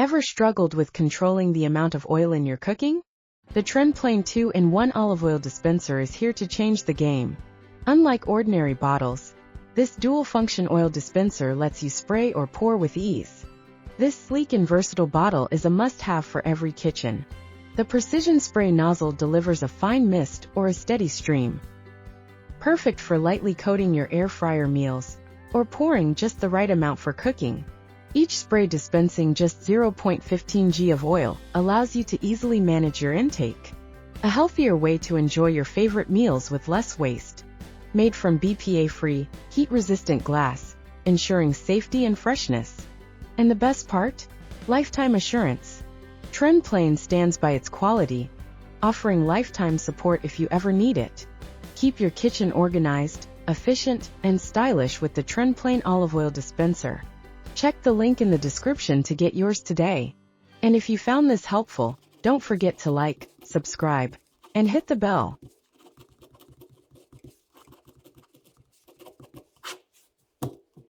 Ever struggled with controlling the amount of oil in your cooking? The TrendPlain 2-in-1 Olive Oil Dispenser is here to change the game. Unlike ordinary bottles, this dual-function oil dispenser lets you spray or pour with ease. This sleek and versatile bottle is a must-have for every kitchen. The precision spray nozzle delivers a fine mist or a steady stream. Perfect for lightly coating your air fryer meals, or pouring just the right amount for cooking. Each spray dispensing just 0.15 g of oil allows you to easily manage your intake. A healthier way to enjoy your favorite meals with less waste. Made from BPA-free, heat-resistant glass, ensuring safety and freshness. And the best part? Lifetime assurance. TrendPlain stands by its quality, offering lifetime support if you ever need it. Keep your kitchen organized, efficient, and stylish with the TrendPlain Olive Oil Dispenser. Check the link in the description to get yours today. And if you found this helpful, don't forget to like, subscribe, and hit the bell.